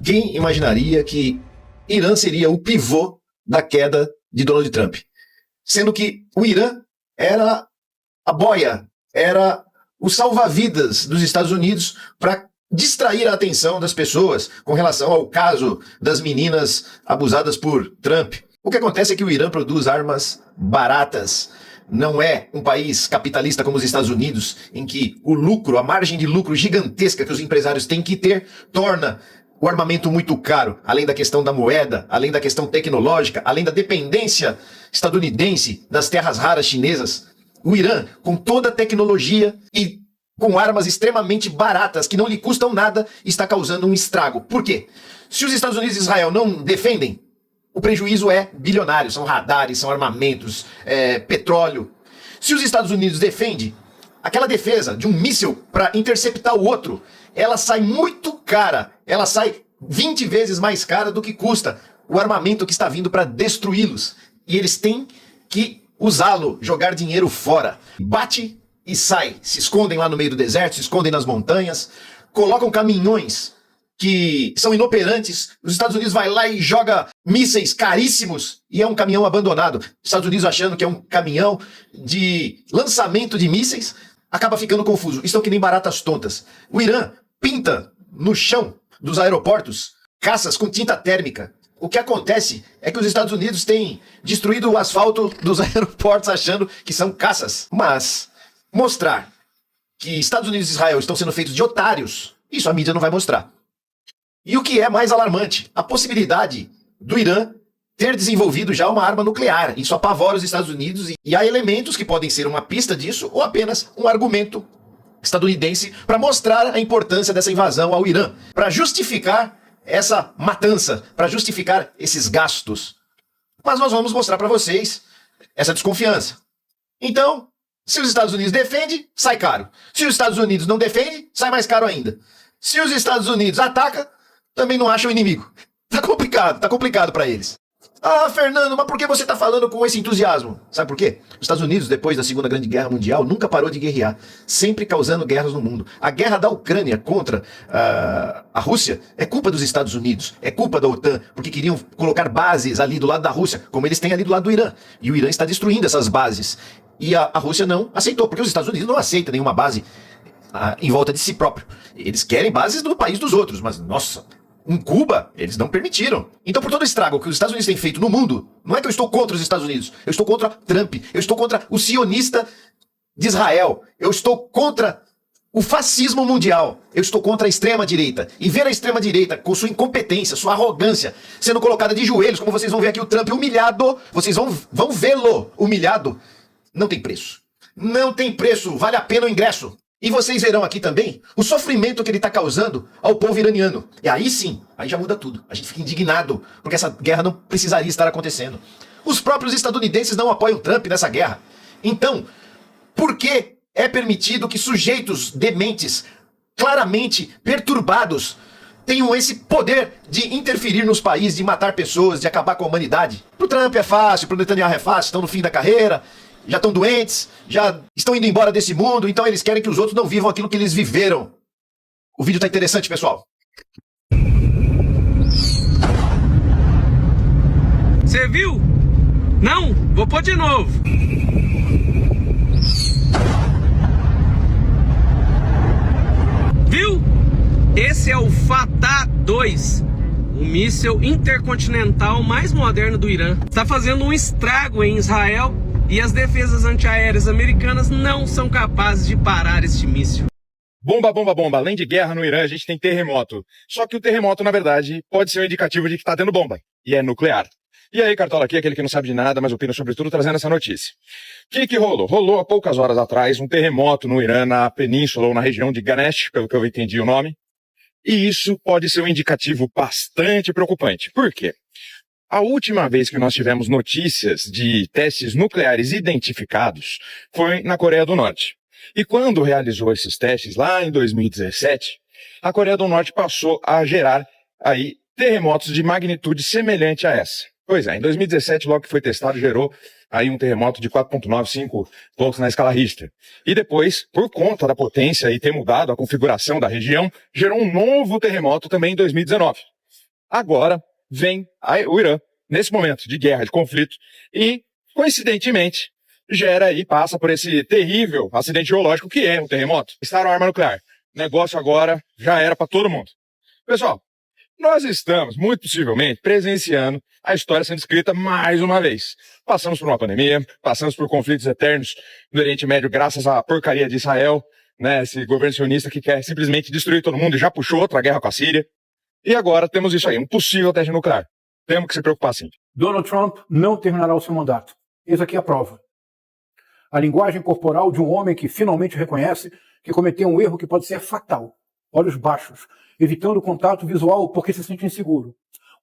Quem imaginaria que Irã seria o pivô da queda de Donald Trump? Sendo que o Irã era a boia, era o salva-vidas dos Estados Unidos para distrair a atenção das pessoas com relação ao caso das meninas abusadas por Trump. O que acontece é que o Irã produz armas baratas. Não é um país capitalista como os Estados Unidos, em que o lucro, a margem de lucro gigantesca que os empresários têm que ter, torna o armamento muito caro, além da questão da moeda, além da questão tecnológica, além da dependência estadunidense das terras raras chinesas. O Irã, com toda a tecnologia e com armas extremamente baratas, que não lhe custam nada, está causando um estrago. Por quê? Se os Estados Unidos e Israel não defendem, o prejuízo é bilionário. São radares, são armamentos, petróleo. Se os Estados Unidos defendem, aquela defesa de um míssil para interceptar o outro, ela sai muito cara. Ela sai 20 vezes mais cara do que custa o armamento que está vindo para destruí-los. E eles têm que usá-lo, jogar dinheiro fora. Bate e sai. Se escondem lá no meio do deserto, se escondem nas montanhas, colocam caminhões que são inoperantes. Os Estados Unidos vai lá e joga mísseis caríssimos e é um caminhão abandonado. Os Estados Unidos achando que é um caminhão de lançamento de mísseis, acaba ficando confuso. Estão que nem baratas tontas. O Irã pinta no chão dos aeroportos caças com tinta térmica. O que acontece é que os Estados Unidos têm destruído o asfalto dos aeroportos achando que são caças. Mas mostrar que Estados Unidos e Israel estão sendo feitos de otários, isso a mídia não vai mostrar. E o que é mais alarmante, a possibilidade do Irã ter desenvolvido já uma arma nuclear. Isso apavora os Estados Unidos e há elementos que podem ser uma pista disso ou apenas um argumento estadunidense para mostrar a importância dessa invasão ao Irã, para justificar essa matança, para justificar esses gastos. Mas nós vamos mostrar para vocês essa desconfiança. Então, se os Estados Unidos defendem, sai caro. Se os Estados Unidos não defendem, sai mais caro ainda. Se os Estados Unidos atacam, também não acham inimigo. Tá complicado para eles. Ah, Fernando, mas por que você tá falando com esse entusiasmo? Sabe por quê? Os Estados Unidos, depois da Segunda Grande Guerra Mundial, nunca parou de guerrear, sempre causando guerras no mundo. A guerra da Ucrânia contra a Rússia é culpa dos Estados Unidos, é culpa da OTAN, porque queriam colocar bases ali do lado da Rússia, como eles têm ali do lado do Irã. E o Irã está destruindo essas bases. E a Rússia não aceitou, porque os Estados Unidos não aceitam nenhuma base em volta de si próprio. Eles querem bases no país dos outros, mas, nossa, em Cuba, eles não permitiram. Então, por todo o estrago que os Estados Unidos têm feito no mundo, não é que eu estou contra os Estados Unidos, eu estou contra Trump, eu estou contra o sionista de Israel, eu estou contra o fascismo mundial, eu estou contra a extrema-direita. E ver a extrema-direita com sua incompetência, sua arrogância, sendo colocada de joelhos, como vocês vão ver aqui o Trump humilhado, vocês vão vê-lo humilhado, não tem preço. Não tem preço, vale a pena o ingresso. E vocês verão aqui também o sofrimento que ele está causando ao povo iraniano. E aí sim, aí já muda tudo. A gente fica indignado, porque essa guerra não precisaria estar acontecendo. Os próprios estadunidenses não apoiam Trump nessa guerra. Então, por que é permitido que sujeitos dementes, claramente perturbados, tenham esse poder de interferir nos países, de matar pessoas, de acabar com a humanidade? Pro Trump é fácil, pro Netanyahu é fácil, estão no fim da carreira, já estão doentes, já estão indo embora desse mundo, então eles querem que os outros não vivam aquilo que eles viveram. O vídeo tá interessante, pessoal. Você viu? Não? Vou pôr de novo. Viu? Esse é o Fatah 2, o míssil intercontinental mais moderno do Irã. Está fazendo um estrago em Israel e as defesas antiaéreas americanas não são capazes de parar este míssil. Bomba, bomba, bomba. Além de guerra no Irã, a gente tem terremoto. Só que o terremoto, na verdade, pode ser um indicativo de que está tendo bomba. E é nuclear. E aí, Cartola aqui, aquele que não sabe de nada, mas opina sobre tudo, trazendo essa notícia. O que rolou? Rolou há poucas horas atrás um terremoto no Irã, na península ou na região de Ganesh, pelo que eu entendi o nome. E isso pode ser um indicativo bastante preocupante. Por quê? A última vez que nós tivemos notícias de testes nucleares identificados foi na Coreia do Norte. E quando realizou esses testes, lá em 2017, a Coreia do Norte passou a gerar aí terremotos de magnitude semelhante a essa. Pois é, em 2017, logo que foi testado, gerou aí um terremoto de 4,95 pontos na escala Richter. E depois, por conta da potência e ter mudado a configuração da região, gerou um novo terremoto também em 2019. Agora vem o Irã, nesse momento de guerra, de conflito, e, coincidentemente, gera e passa por esse terrível acidente geológico que é um terremoto. Instalaram arma nuclear. O negócio agora já era para todo mundo. Pessoal, nós estamos, muito possivelmente, presenciando a história sendo escrita mais uma vez. Passamos por uma pandemia, passamos por conflitos eternos no Oriente Médio graças à porcaria de Israel, né, esse governo sionista que quer simplesmente destruir todo mundo e já puxou outra guerra com a Síria. E agora temos isso aí, um possível teste nuclear. Temos que se preocupar sim. Donald Trump não terminará o seu mandato. Eis aqui a prova. A linguagem corporal de um homem que finalmente reconhece que cometeu um erro que pode ser fatal. Olhos baixos, evitando o contato visual porque se sente inseguro.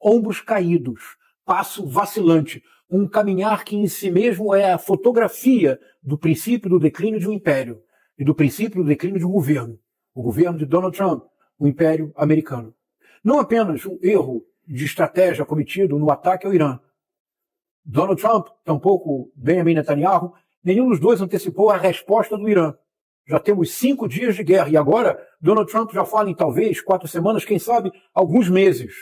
Ombros caídos, passo vacilante, um caminhar que em si mesmo é a fotografia do princípio do declínio de um império e do princípio do declínio de um governo. O governo de Donald Trump, o Império Americano. Não apenas um erro de estratégia cometido no ataque ao Irã. Donald Trump, tampouco Benjamin Netanyahu, nenhum dos dois antecipou a resposta do Irã. Já temos 5 dias de guerra e agora Donald Trump já fala em talvez 4 semanas, quem sabe alguns meses.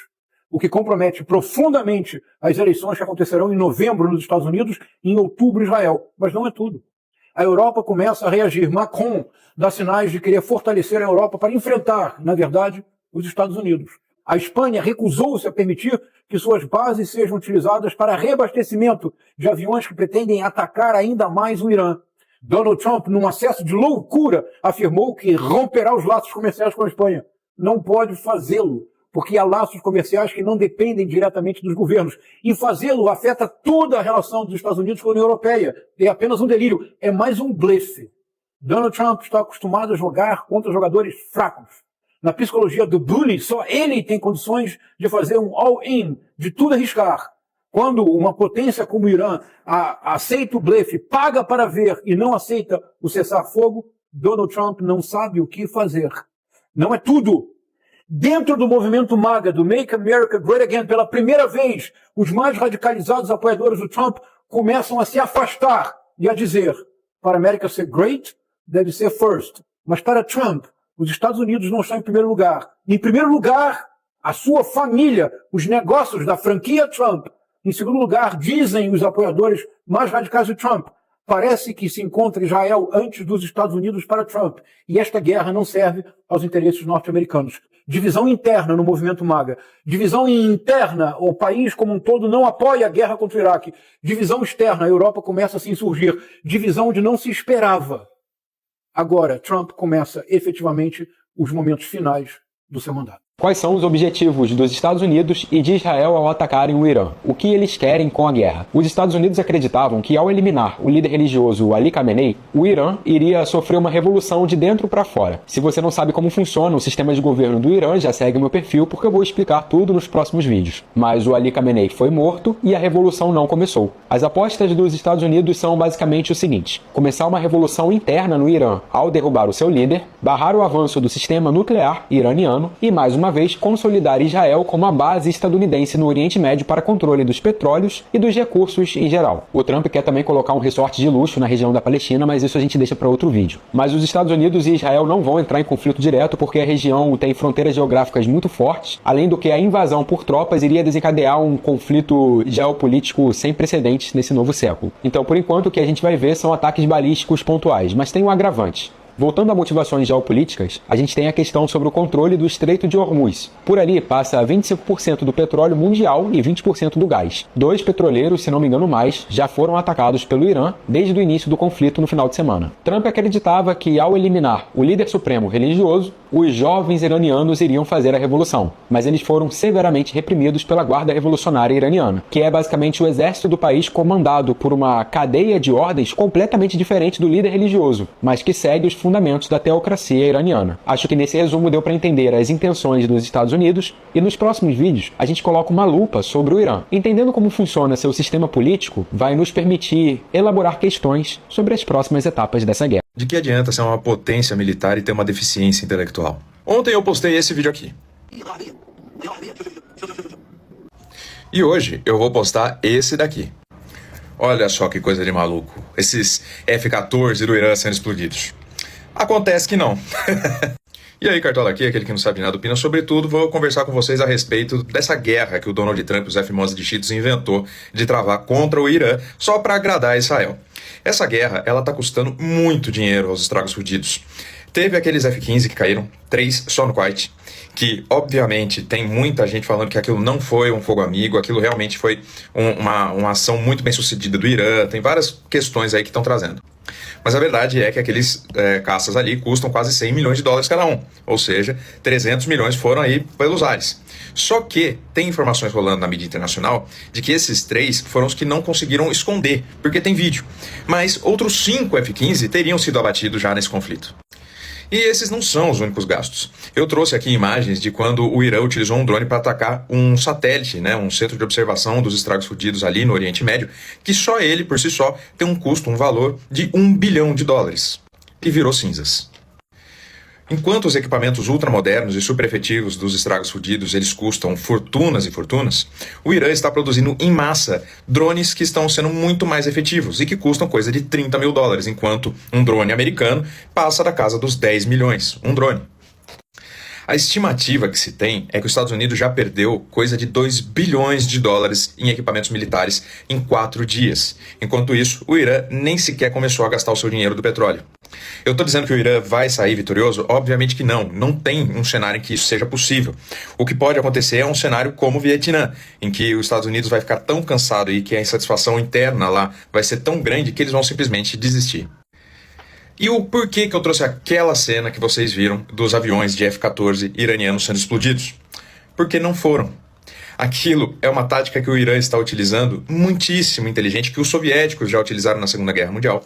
O que compromete profundamente as eleições que acontecerão em novembro nos Estados Unidos e em outubro em Israel. Mas não é tudo. A Europa começa a reagir. Macron dá sinais de querer fortalecer a Europa para enfrentar, na verdade, os Estados Unidos. A Espanha recusou-se a permitir que suas bases sejam utilizadas para reabastecimento de aviões que pretendem atacar ainda mais o Irã. Donald Trump, num acesso de loucura, afirmou que romperá os laços comerciais com a Espanha. Não pode fazê-lo, porque há laços comerciais que não dependem diretamente dos governos. E fazê-lo afeta toda a relação dos Estados Unidos com a União Europeia. É apenas um delírio, é mais um blefe. Donald Trump está acostumado a jogar contra jogadores fracos. Na psicologia do bully, só ele tem condições de fazer um all-in, de tudo arriscar. Quando uma potência como o Irã aceita o blefe, paga para ver e não aceita o cessar-fogo, Donald Trump não sabe o que fazer. Não é tudo. Dentro do movimento MAGA, do Make America Great Again, pela primeira vez, os mais radicalizados apoiadores do Trump começam a se afastar e a dizer, para a América ser great, deve ser first. Mas para Trump, os Estados Unidos não estão em primeiro lugar. Em primeiro lugar, a sua família, os negócios da franquia Trump. Em segundo lugar, dizem os apoiadores mais radicais de Trump, parece que se encontra Israel antes dos Estados Unidos para Trump. E esta guerra não serve aos interesses norte-americanos. Divisão interna no movimento MAGA. Divisão interna, o país como um todo não apoia a guerra contra o Iraque. Divisão externa, a Europa começa a se insurgir. Divisão onde não se esperava. Agora, Trump começa efetivamente os momentos finais do seu mandato. Quais são os objetivos dos Estados Unidos e de Israel ao atacarem o Irã? O que eles querem com a guerra? Os Estados Unidos acreditavam que ao eliminar o líder religioso Ali Khamenei, o Irã iria sofrer uma revolução de dentro para fora. Se você não sabe como funciona o sistema de governo do Irã, já segue o meu perfil porque eu vou explicar tudo nos próximos vídeos. Mas o Ali Khamenei foi morto e a revolução não começou. As apostas dos Estados Unidos são basicamente o seguinte: começar uma revolução interna no Irã ao derrubar o seu líder, barrar o avanço do sistema nuclear iraniano e, mais uma vez, consolidar Israel como a base estadunidense no Oriente Médio para controle dos petróleos e dos recursos em geral. O Trump quer também colocar um resort de luxo na região da Palestina, mas isso a gente deixa para outro vídeo. Mas os Estados Unidos e Israel não vão entrar em conflito direto porque a região tem fronteiras geográficas muito fortes, além do que a invasão por tropas iria desencadear um conflito geopolítico sem precedentes nesse novo século. Então, por enquanto, o que a gente vai ver são ataques balísticos pontuais, mas tem um agravante. Voltando a motivações geopolíticas, a gente tem a questão sobre o controle do Estreito de Hormuz. Por ali passa 25% do petróleo mundial e 20% do gás. 2 petroleiros, se não me engano mais, já foram atacados pelo Irã desde o início do conflito no final de semana. Trump acreditava que ao eliminar o líder supremo religioso, os jovens iranianos iriam fazer a revolução, mas eles foram severamente reprimidos pela Guarda Revolucionária Iraniana, que é basicamente o exército do país comandado por uma cadeia de ordens completamente diferente do líder religioso, mas que segue os fundamentos da teocracia iraniana. Acho que nesse resumo deu para entender as intenções dos Estados Unidos e nos próximos vídeos a gente coloca uma lupa sobre o Irã. Entendendo como funciona seu sistema político vai nos permitir elaborar questões sobre as próximas etapas dessa guerra. De que adianta ser uma potência militar e ter uma deficiência intelectual? Ontem eu postei esse vídeo aqui. E hoje eu vou postar esse daqui. Olha só que coisa de maluco. Esses F-14 do Irã sendo explodidos. Acontece que não. E aí, Cartola aqui, aquele que não sabe nada opina sobre tudo, vou conversar com vocês a respeito dessa guerra que o Donald Trump e os F-11 de Cheetos inventou de travar contra o Irã só para agradar Israel. Essa guerra, ela tá custando muito dinheiro aos estragos fudidos. Teve aqueles F-15 que caíram, 3 só no Kuwait, que obviamente tem muita gente falando que aquilo não foi um fogo amigo, aquilo realmente foi uma ação muito bem sucedida do Irã, tem várias questões aí que estão trazendo. Mas a verdade é que aqueles caças ali custam quase 100 milhões de dólares cada um, ou seja, 300 milhões foram aí pelos ares. Só que tem informações rolando na mídia internacional de que esses 3 foram os que não conseguiram esconder, porque tem vídeo. Mas outros 5 F-15 teriam sido abatidos já nesse conflito. E esses não são os únicos gastos. Eu trouxe aqui imagens de quando o Irã utilizou um drone para atacar um satélite, um centro de observação dos estragos fudidos ali no Oriente Médio, que só ele, por si só, tem um custo, um valor de $1 bilhão. E virou cinzas. Enquanto os equipamentos ultramodernos e super efetivos dos estragos fudidos eles custam fortunas e fortunas, o Irã está produzindo em massa drones que estão sendo muito mais efetivos e que custam coisa de $30 mil, enquanto um drone americano passa da casa dos 10 milhões, um drone. A estimativa que se tem é que os Estados Unidos já perdeu coisa de $2 bilhões em equipamentos militares em 4 dias. Enquanto isso, o Irã nem sequer começou a gastar o seu dinheiro do petróleo. Eu estou dizendo que o Irã vai sair vitorioso? Obviamente que não. Não tem um cenário em que isso seja possível. O que pode acontecer é um cenário como o Vietnã, em que os Estados Unidos vai ficar tão cansado e que a insatisfação interna lá vai ser tão grande que eles vão simplesmente desistir. E o porquê que eu trouxe aquela cena que vocês viram dos aviões de F-14 iranianos sendo explodidos? Porque não foram. Aquilo é uma tática que o Irã está utilizando, muitíssimo inteligente, que os soviéticos já utilizaram na Segunda Guerra Mundial,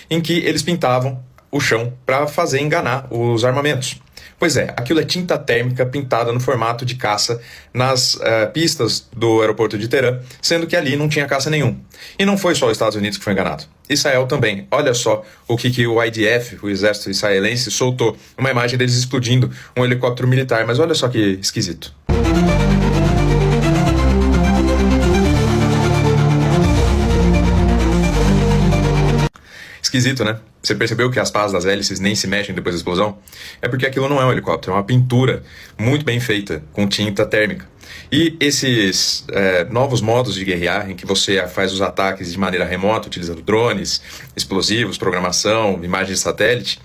em que eles pintavam o chão para fazer enganar os armamentos. Pois é, aquilo é tinta térmica pintada no formato de caça nas pistas do aeroporto de Teherã, sendo que ali não tinha caça nenhum. E não foi só os Estados Unidos que foi enganado. Israel também. Olha só o que o IDF, o exército israelense, soltou. Uma imagem deles explodindo um helicóptero militar, mas olha só que esquisito. Esquisito, né? Você percebeu que as pás das hélices nem se mexem depois da explosão? É porque aquilo não é um helicóptero, é uma pintura muito bem feita, com tinta térmica. E esses novos modos de guerrear, em que você faz os ataques de maneira remota, utilizando drones, explosivos, programação, imagens de satélite,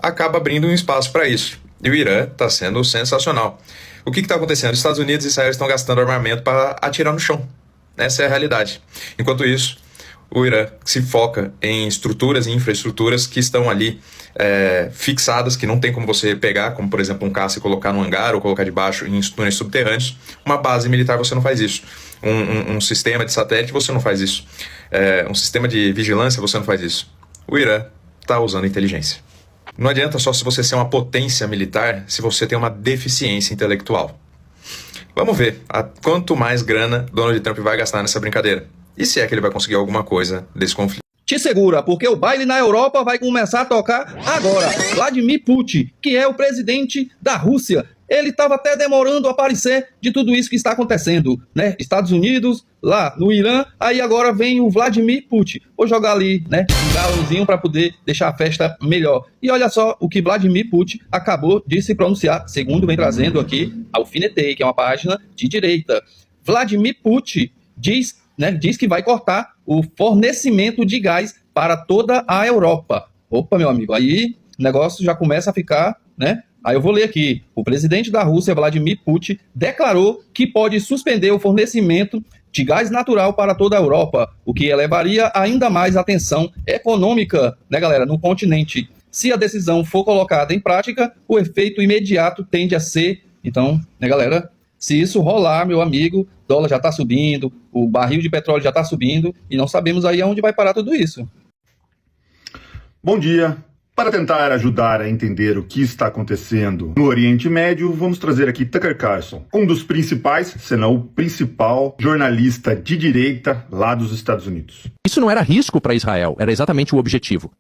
acaba abrindo um espaço para isso. E o Irã está sendo sensacional. O que está acontecendo? Os Estados Unidos e Israel estão gastando armamento para atirar no chão. Essa é a realidade. Enquanto isso, o Irã se foca em estruturas e infraestruturas que estão ali fixadas, que não tem como você pegar, como por exemplo um caça e colocar no hangar ou colocar debaixo em túneis subterrâneos. Uma base militar você não faz isso. Um sistema de satélite você não faz isso. Um sistema de vigilância você não faz isso. O Irã está usando inteligência. Não adianta só se você ser uma potência militar se você tem uma deficiência intelectual. Vamos ver quanto mais grana Donald Trump vai gastar nessa brincadeira. E se é que ele vai conseguir alguma coisa desse conflito? Te segura, porque o baile na Europa vai começar a tocar agora. Vladimir Putin, que é o presidente da Rússia, ele estava até demorando a aparecer de tudo isso que está acontecendo, né? Estados Unidos, lá no Irã, aí agora vem o Vladimir Putin. Vou jogar ali, né, um galãozinho para poder deixar a festa melhor. E olha só o que Vladimir Putin acabou de se pronunciar, segundo vem trazendo aqui a Alfinetei, que é uma página de direita. Vladimir Putin diz que vai cortar o fornecimento de gás para toda a Europa. Opa, meu amigo, aí o negócio já começa a ficar, né? Aí eu vou ler aqui. O presidente da Rússia, Vladimir Putin, declarou que pode suspender o fornecimento de gás natural para toda a Europa, o que elevaria ainda mais a tensão econômica, né, galera, no continente. Se a decisão for colocada em prática, o efeito imediato tende a ser... Então, né, galera... Se isso rolar, meu amigo, o dólar já está subindo, o barril de petróleo já está subindo e não sabemos aí aonde vai parar tudo isso. Bom dia. Para tentar ajudar a entender o que está acontecendo no Oriente Médio, vamos trazer aqui Tucker Carlson, um dos principais, se não o principal, jornalista de direita lá dos Estados Unidos. Isso não era risco para Israel, era exatamente o objetivo.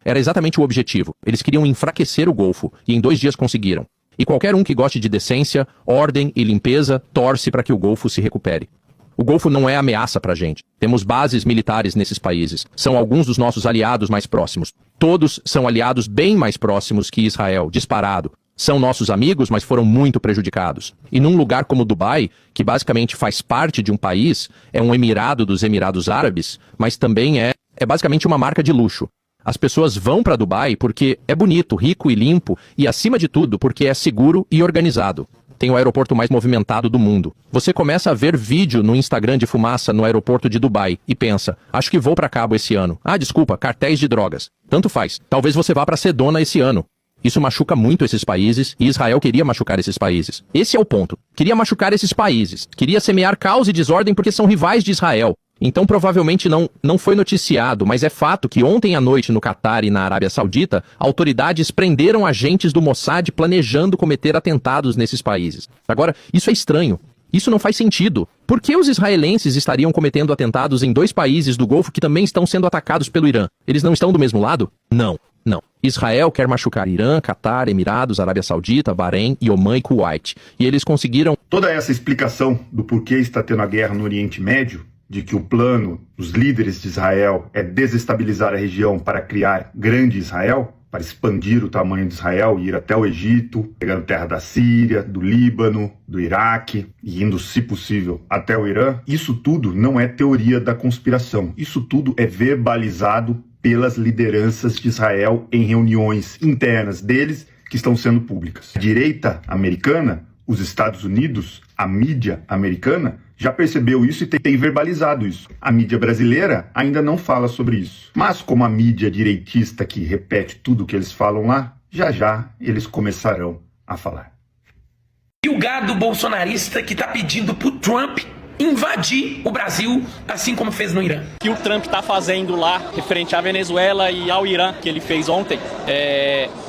Eles queriam enfraquecer o Golfo e em 2 dias conseguiram. E qualquer um que goste de decência, ordem e limpeza torce para que o Golfo se recupere. O Golfo não é ameaça para a gente. Temos bases militares nesses países. São alguns dos nossos aliados mais próximos. Todos são aliados bem mais próximos que Israel, disparado. São nossos amigos, mas foram muito prejudicados. E num lugar como Dubai, que basicamente faz parte de um país, é um emirado dos Emirados Árabes, mas também é basicamente uma marca de luxo. As pessoas vão para Dubai porque é bonito, rico e limpo, e acima de tudo porque é seguro e organizado. Tem o aeroporto mais movimentado do mundo. Você começa a ver vídeo no Instagram de fumaça no aeroporto de Dubai e pensa, acho que vou para Cabo esse ano. Ah, desculpa, cartéis de drogas. Tanto faz. Talvez você vá para Sedona esse ano. Isso machuca muito esses países e Israel queria machucar esses países. Esse é o ponto. Queria machucar esses países. Queria semear caos e desordem porque são rivais de Israel. Então provavelmente não foi noticiado, mas é fato que ontem à noite no Catar e na Arábia Saudita, autoridades prenderam agentes do Mossad planejando cometer atentados nesses países. Agora, isso é estranho. Isso não faz sentido. Por que os israelenses estariam cometendo atentados em 2 países do Golfo que também estão sendo atacados pelo Irã? Eles não estão do mesmo lado? Não. Israel quer machucar Irã, Catar, Emirados, Arábia Saudita, Bahrein, Omã e Kuwait. E eles conseguiram... Toda essa explicação do porquê está tendo a guerra no Oriente Médio, de que o plano dos líderes de Israel é desestabilizar a região para criar grande Israel, para expandir o tamanho de Israel e ir até o Egito, pegando terra da Síria, do Líbano, do Iraque e indo, se possível, até o Irã. Isso tudo não é teoria da conspiração. Isso tudo é verbalizado pelas lideranças de Israel em reuniões internas deles que estão sendo públicas. A direita americana, os Estados Unidos, a mídia americana, já percebeu isso e tem verbalizado isso. A mídia brasileira ainda não fala sobre isso. Mas como a mídia direitista que repete tudo o que eles falam lá, já eles começarão a falar. E o gado bolsonarista que está pedindo pro Trump invadir o Brasil, assim como fez no Irã. O que o Trump está fazendo lá, referente à Venezuela e ao Irã, que ele fez ontem,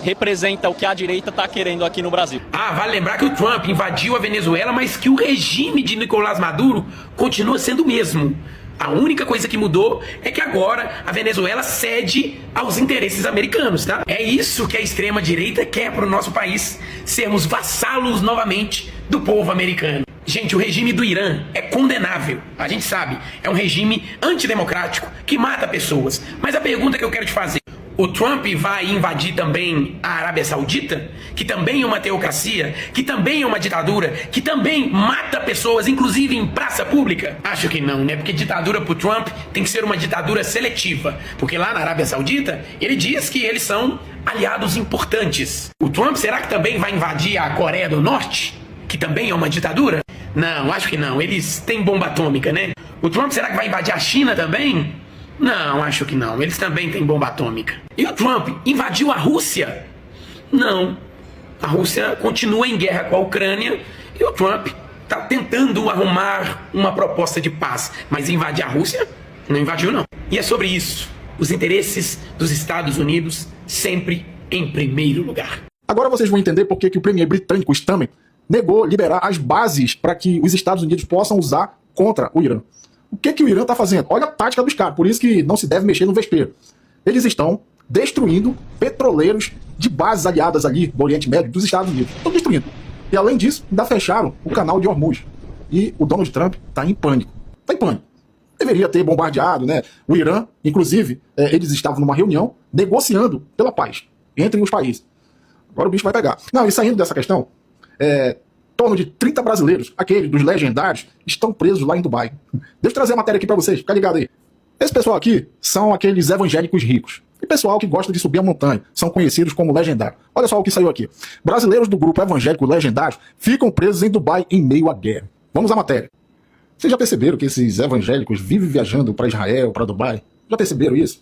representa o que a direita está querendo aqui no Brasil. Vale lembrar que o Trump invadiu a Venezuela, mas que o regime de Nicolás Maduro continua sendo o mesmo. A única coisa que mudou é que agora a Venezuela cede aos interesses americanos, tá? É isso que a extrema-direita quer para o nosso país, sermos vassalos novamente do povo americano. Gente, o regime do Irã é condenável, a gente sabe, é um regime antidemocrático que mata pessoas. Mas a pergunta que eu quero te fazer, o Trump vai invadir também a Arábia Saudita, que também é uma teocracia, que também é uma ditadura, que também mata pessoas, inclusive em praça pública? Acho que não, né? Porque ditadura pro Trump tem que ser uma ditadura seletiva, porque lá na Arábia Saudita ele diz que eles são aliados importantes. O Trump será que também vai invadir a Coreia do Norte, que também é uma ditadura? Não, acho que não. Eles têm bomba atômica, né? O Trump será que vai invadir a China também? Não, acho que não. Eles também têm bomba atômica. E o Trump invadiu a Rússia? Não. A Rússia continua em guerra com a Ucrânia e o Trump está tentando arrumar uma proposta de paz. Mas invadir a Rússia? Não invadiu, não. E é sobre isso. Os interesses dos Estados Unidos sempre em primeiro lugar. Agora vocês vão entender por que o premier britânico Starmer negou liberar as bases para que os Estados Unidos possam usar contra o Irã. O que o Irã está fazendo? Olha a tática dos caras, por isso que não se deve mexer no vespeiro. Eles estão destruindo petroleiros de bases aliadas ali do Oriente Médio, dos Estados Unidos. Estão destruindo. E além disso, ainda fecharam o canal de Hormuz. E o Donald Trump está em pânico. Está em pânico. Deveria ter bombardeado, né? O Irã, inclusive, eles estavam numa reunião negociando pela paz entre os países. Agora o bicho vai pegar. Não, e saindo dessa questão, em torno de 30 brasileiros, aqueles dos legendários, estão presos lá em Dubai. Deixa eu trazer a matéria aqui para vocês, fica ligado aí. Esse pessoal aqui são aqueles evangélicos ricos. E pessoal que gosta de subir a montanha, são conhecidos como legendários. Olha só o que saiu aqui. Brasileiros do grupo evangélico Legendários ficam presos em Dubai em meio à guerra. Vamos à matéria. Vocês já perceberam que esses evangélicos vivem viajando para Israel, para Dubai? Já perceberam isso?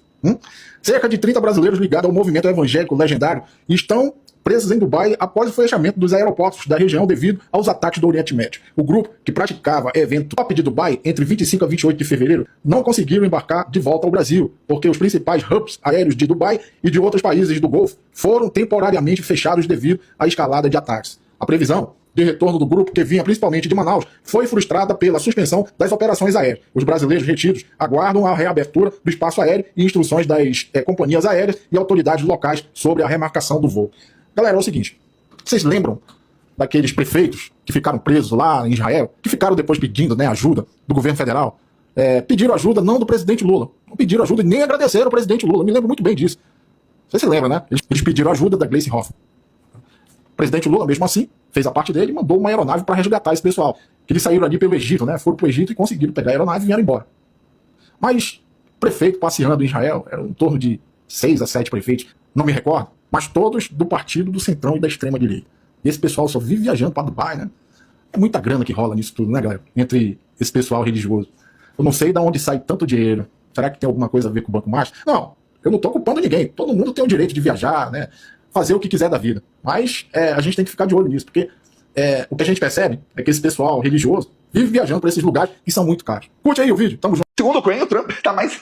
Cerca de 30 brasileiros ligados ao movimento evangélico Legendário estão presos em Dubai após o fechamento dos aeroportos da região devido aos ataques do Oriente Médio. O grupo, que praticava evento top de Dubai entre 25 a 28 de fevereiro, não conseguiram embarcar de volta ao Brasil, porque os principais hubs aéreos de Dubai e de outros países do Golfo foram temporariamente fechados devido à escalada de ataques. A previsão de retorno do grupo, que vinha principalmente de Manaus, foi frustrada pela suspensão das operações aéreas. Os brasileiros retidos aguardam a reabertura do espaço aéreo e instruções das companhias aéreas e autoridades locais sobre a remarcação do voo. Galera, é o seguinte, vocês lembram daqueles prefeitos que ficaram presos lá em Israel, que ficaram depois pedindo, né, ajuda do governo federal? Pediram ajuda não do presidente Lula, não pediram ajuda e nem agradeceram ao presidente Lula, me lembro muito bem disso. Você se lembra, né? Eles pediram ajuda da Gleisi Hoffmann. presidente Lula, mesmo assim, fez a parte dele e mandou uma aeronave para resgatar esse pessoal. Que eles saíram ali pelo Egito, né? Foram para o Egito e conseguiram pegar a aeronave e vieram embora. Mas prefeito passeando em Israel, eram em torno de 6 a 7 prefeitos, não me recordo, mas todos do partido do centrão e da extrema direita. E esse pessoal só vive viajando para Dubai, né? É muita grana que rola nisso tudo, né, galera? Entre esse pessoal religioso. Eu não sei de onde sai tanto dinheiro. Será que tem alguma coisa a ver com o Banco Master? Não, eu não estou culpando ninguém. Todo mundo tem o direito de viajar, né? Fazer o que quiser da vida. Mas a gente tem que ficar de olho nisso, porque o que a gente percebe é que esse pessoal religioso vive viajando para esses lugares que são muito caros. Curte aí o vídeo, tamo junto. Segundo o Cohen, o Trump tá mais...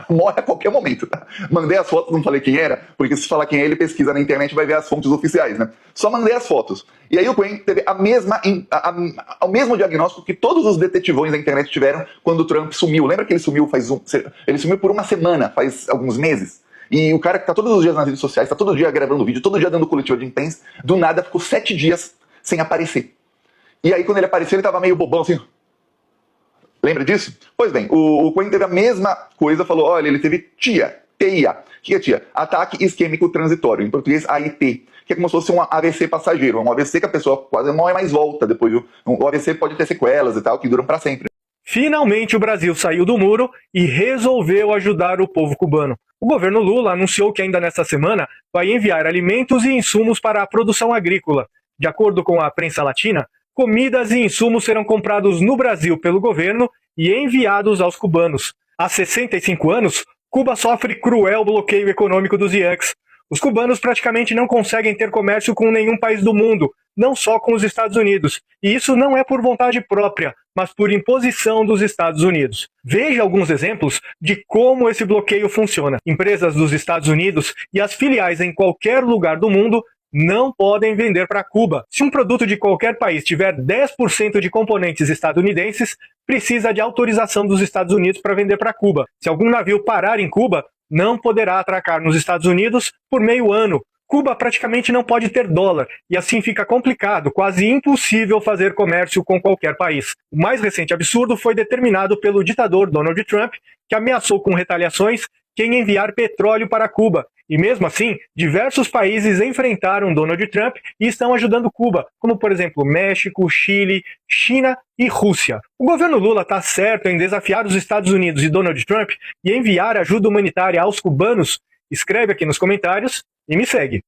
morre a qualquer momento, tá? Mandei as fotos, não falei quem era, porque se falar quem é, ele pesquisa na internet e vai ver as fontes oficiais, né? Só mandei as fotos. E aí o Cohen teve o mesmo diagnóstico que todos os detetivões da internet tiveram quando o Trump sumiu. Lembra que ele sumiu ele sumiu por uma semana, faz alguns meses? E o cara que tá todos os dias nas redes sociais, tá todo dia gravando vídeo, todo dia dando coletiva de imprensa, do nada ficou 7 dias sem aparecer. E aí quando ele apareceu, ele tava meio bobão assim... Lembra disso? Pois bem, o Cohen teve a mesma coisa, falou, olha, ele teve TIA. O que é TIA? Ataque isquêmico transitório, em português AIT, que é como se fosse um AVC passageiro, um AVC que a pessoa quase morre, mais volta depois. O AVC pode ter sequelas e tal, que duram para sempre. Finalmente o Brasil saiu do muro e resolveu ajudar o povo cubano. O governo Lula anunciou que ainda nesta semana vai enviar alimentos e insumos para a produção agrícola. De acordo com a prensa latina, comidas e insumos serão comprados no Brasil pelo governo e enviados aos cubanos. Há 65 anos, Cuba sofre cruel bloqueio econômico dos Yankees. Os cubanos praticamente não conseguem ter comércio com nenhum país do mundo, não só com os Estados Unidos. E isso não é por vontade própria, mas por imposição dos Estados Unidos. Veja alguns exemplos de como esse bloqueio funciona. Empresas dos Estados Unidos e as filiais em qualquer lugar do mundo não podem vender para Cuba. Se um produto de qualquer país tiver 10% de componentes estadunidenses, precisa de autorização dos Estados Unidos para vender para Cuba. Se algum navio parar em Cuba, não poderá atracar nos Estados Unidos por meio ano. Cuba praticamente não pode ter dólar, e assim fica complicado, quase impossível fazer comércio com qualquer país. O mais recente absurdo foi determinado pelo ditador Donald Trump, que ameaçou com retaliações quem enviar petróleo para Cuba. E mesmo assim, diversos países enfrentaram Donald Trump e estão ajudando Cuba, como por exemplo México, Chile, China e Rússia. O governo Lula está certo em desafiar os Estados Unidos e Donald Trump e enviar ajuda humanitária aos cubanos? Escreve aqui nos comentários e me segue.